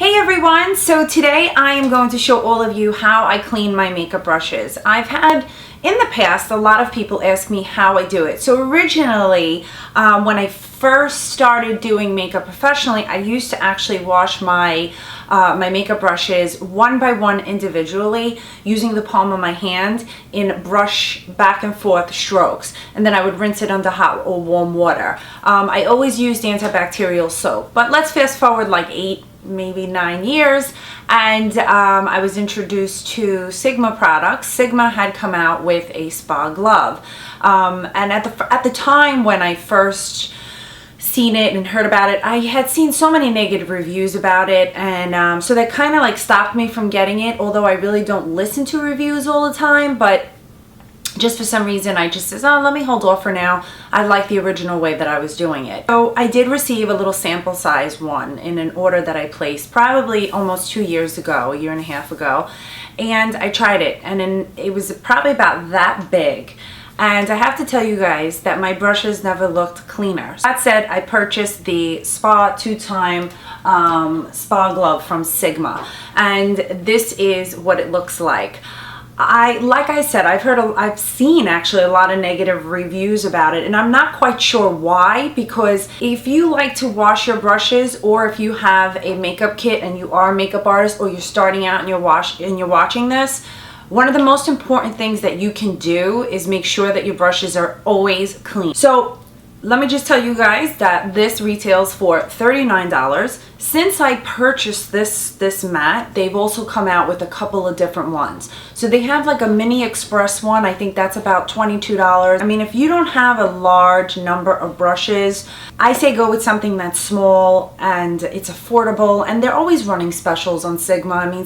Hey everyone, so today I am going to show all of you how I clean my makeup brushes. I've had in the past a lot of people ask me how I do it. So originally when I first started doing makeup professionally, I used to actually wash my makeup brushes one by one individually using the palm of my hand in brush back and forth strokes, and then I would rinse it under hot or warm water. I always used antibacterial soap, but let's fast forward like 8 maybe 9 years, and I was introduced to Sigma products. Sigma had come out with a spa glove, and at the time when I first seen it and heard about it, I had seen so many negative reviews about it, and so that kind of like stopped me from getting it, although I really don't listen to reviews all the time. But just for some reason I just says, oh, let me hold off for now. I like the original way that I was doing it. So I did receive a little sample size one in an order that I placed probably almost 2 years ago, a year and a half ago, and I tried it, and it was probably about that big. And I have to tell you guys that my brushes never looked cleaner. That said, I purchased the Spa 2-time spa glove from Sigma, and this is what it looks like. Like I said, I've seen actually a lot of negative reviews about it, and I'm not quite sure why, because if you like to wash your brushes, or if you have a makeup kit and you are a makeup artist, or you're starting out and you're watching this, one of the most important things that you can do is make sure that your brushes are always clean. So let me just tell you guys that this retails for $39. Since I purchased this mat, they've also come out with a couple of different ones. So they have like a mini express one. I think that's about $22. I mean, if you don't have a large number of brushes, I say go with something that's small and it's affordable, and they're always running specials on Sigma. I mean,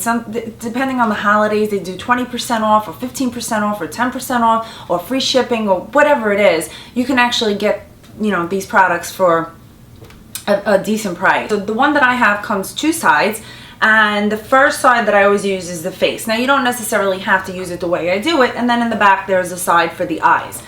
depending on the holidays, they do 20% off or 15% off or 10% off or free shipping or whatever it is. You can actually get, you know, these products for a decent price. So the one that I have comes 2 sides, and the first side that I always use is the face. Now you don't necessarily have to use it the way I do it, and then in the back there's a side for the eyes.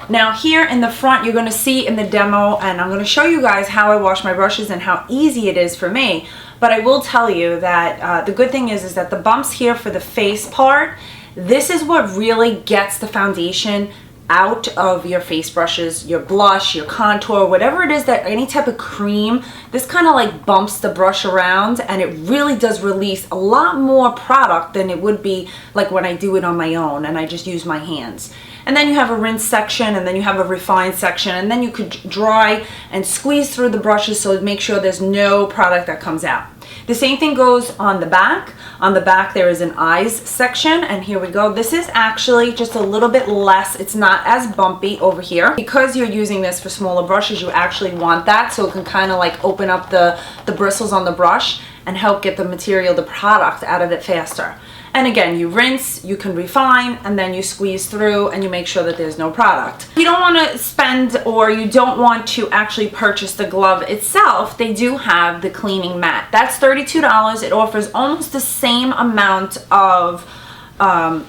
Now here in the front, you're going to see in the demo, and I'm going to show you guys how I wash my brushes and how easy it is for me. But I will tell you that the good thing is that the bumps here for the face part, this is what really gets the foundation out of your face brushes, your blush, your contour, whatever it is, that any type of cream, this kind of like bumps the brush around, and it really does release a lot more product than it would be like when I do it on my own and I just use my hands. And then you have a rinse section, and then you have a refine section, and then you could dry and squeeze through the brushes so make sure there's no product that comes out. The same thing goes on the back. On the back there is an eyes section, and here we go. This is actually just a little bit less. It's not as bumpy over here. Because you're using this for smaller brushes, you actually want that, so it can kind of like open up the bristles on the brush and help get the material, the product out of it faster. And again, you rinse, you can refine, and then you squeeze through and you make sure that there's no product. If you don't want to spend, or you don't want to actually purchase the glove itself, they do have the cleaning mat. That's $32. It offers almost the same amount of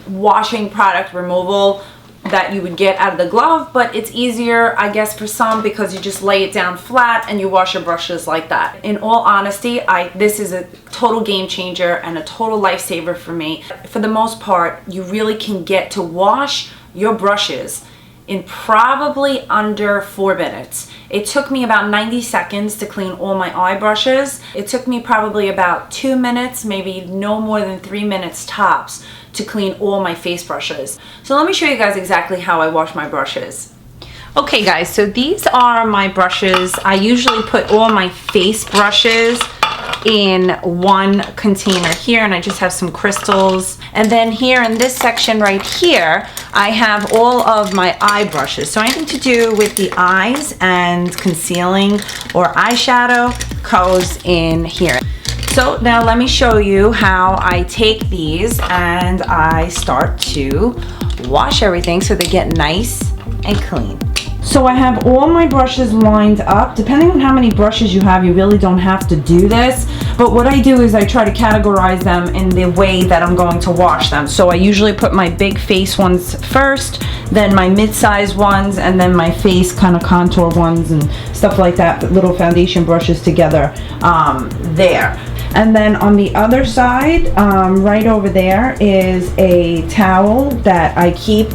washing product removal that you would get out of the glove, but it's easier, I guess, for some, because you just lay it down flat and you wash your brushes like that. In all honesty, this is a total game changer and a total lifesaver for me. For the most part, you really can get to wash your brushes in probably under 4 minutes. It took me about 90 seconds to clean all my eye brushes. It took me probably about 2 minutes, maybe no more than 3 minutes tops, to clean all my face brushes. So let me show you guys exactly how I wash my brushes. Okay guys, so these are my brushes. I usually put all my face brushes in one container here, and I just have some crystals. And then here in this section right here, I have all of my eye brushes. So anything to do with the eyes and concealing or eyeshadow goes in here. So now let me show you how I take these and I start to wash everything so they get nice and clean. So I have all my brushes lined up. Depending on how many brushes you have, you really don't have to do this. But what I do is I try to categorize them in the way that I'm going to wash them. So I usually put my big face ones first, then my mid-size ones, and then my face kind of contour ones and stuff like that, little foundation brushes together there. And then on the other side, right over there, is a towel that I keep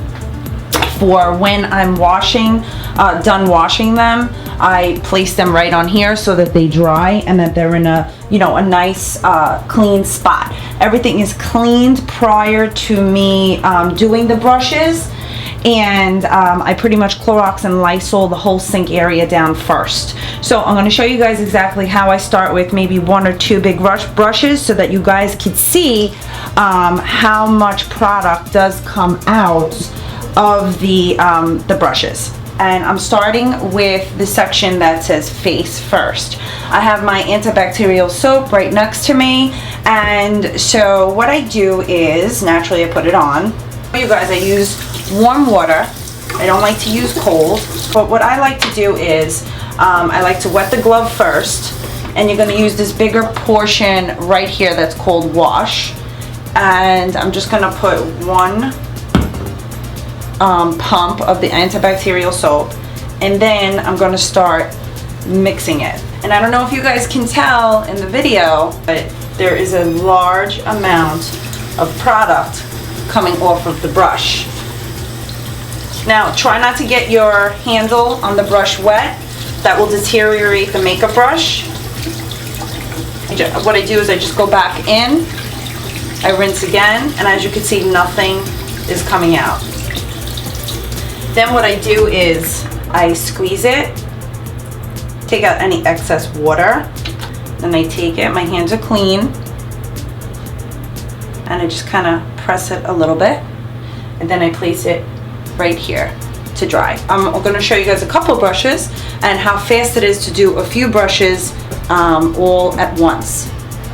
for when I'm done washing them. I place them right on here so that they dry and that they're in a nice clean spot. Everything is cleaned prior to me doing the brushes, and I pretty much Clorox and Lysol the whole sink area down first. So I'm going to show you guys exactly how I start with maybe 1 or 2 big brushes so that you guys could see how much product does come out of the brushes. And I'm starting with the section that says face first. I have my antibacterial soap right next to me, and so what I do is, naturally I put it on. You guys, I use warm water. I don't like to use cold, but what I like to do is I like to wet the glove first, and you're going to use this bigger portion right here that's called wash, and I'm just going to put 1 pump of the antibacterial soap, and then I'm going to start mixing it. And I don't know if you guys can tell in the video, but there is a large amount of product coming off of the brush. Now try not to get your handle on the brush wet. That will deteriorate the makeup brush. What I do is I just go back in, I rinse again, and as you can see, nothing is coming out. Then what I do is I squeeze it, take out any excess water, then I take it, my hands are clean, and I just kind of press it a little bit, and then I place it right here to dry. I'm going to show you guys a couple brushes and how fast it is to do a few brushes all at once.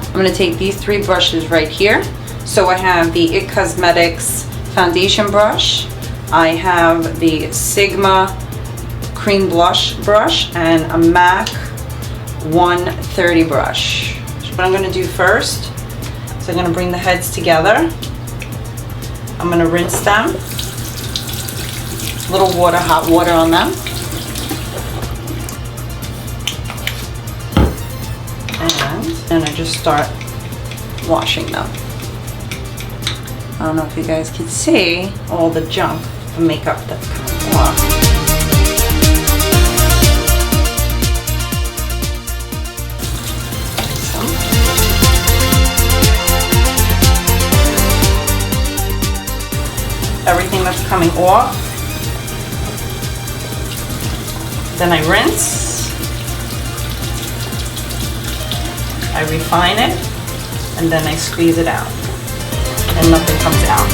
I'm going to take these 3 brushes right here. So I have the IT Cosmetics foundation brush, I have the Sigma cream blush brush, and a MAC 130 brush. So what I'm going to do first is I'm going to bring the heads together. I'm going to rinse them. Little water, hot water on them. And I just start washing them. I don't know if you guys can see all the junk, the makeup that's coming off. Everything that's coming off. Then I rinse. I refine it, and then I squeeze it out, and nothing comes out.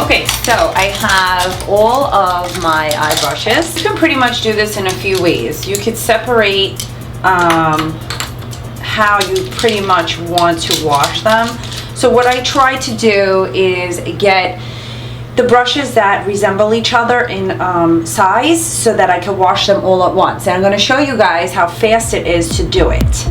Okay, so I have all of my eye brushes. You can pretty much do this in a few ways. You could separate how you pretty much want to wash them. So what I try to do is get the brushes that resemble each other in size so that I can wash them all at once. And I'm going to show you guys how fast it is to do it.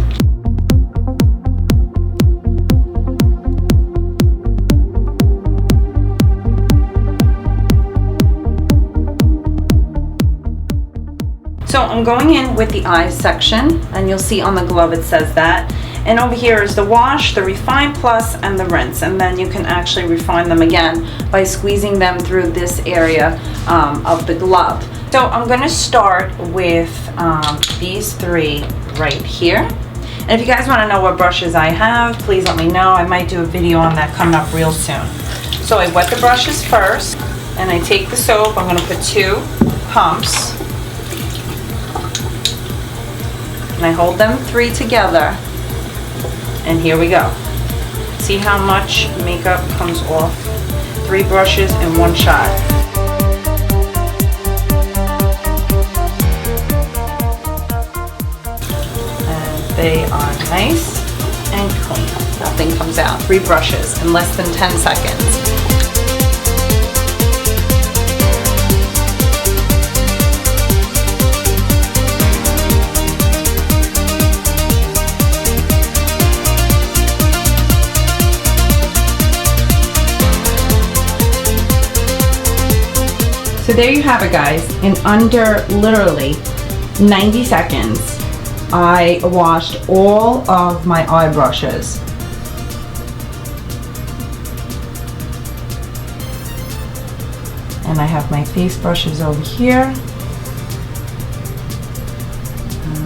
So I'm going in with the eyes section, and you'll see on the glove it says that. And over here is the wash, the refine plus, and the rinse. And then you can actually refine them again by squeezing them through this area of the glove. So I'm going to start with these 3 right here. And if you guys want to know what brushes I have, please let me know. I might do a video on that coming up real soon. So I wet the brushes first, and I take the soap. I'm going to put 2 pumps. And I hold them 3 together, and here we go. See how much makeup comes off? 3 brushes in 1 shot. And they are nice and clean. Nothing comes out. 3 brushes in less than 10 seconds. So there you have it, guys. In under literally 90 seconds, I washed all of my eye brushes. And I have my face brushes over here. And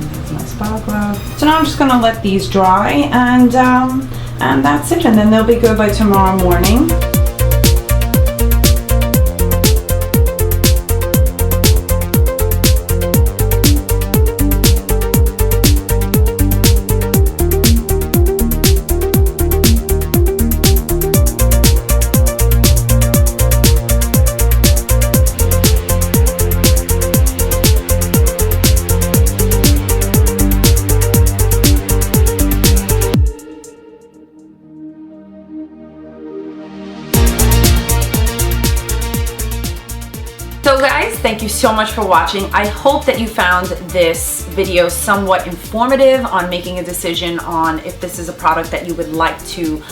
there's my spa glove. So now I'm just gonna let these dry, and that's it. And then they'll be good by tomorrow morning. So guys, thank you so much for watching. I hope that you found this video somewhat informative on making a decision on if this is a product that you would like to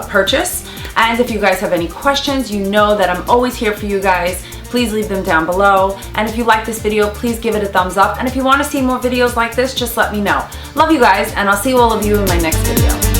purchase. And if you guys have any questions, you know that I'm always here for you guys. Please leave them down below. And if you like this video, please give it a thumbs up. And if you want to see more videos like this, just let me know. Love you guys, and I'll see all of you in my next video.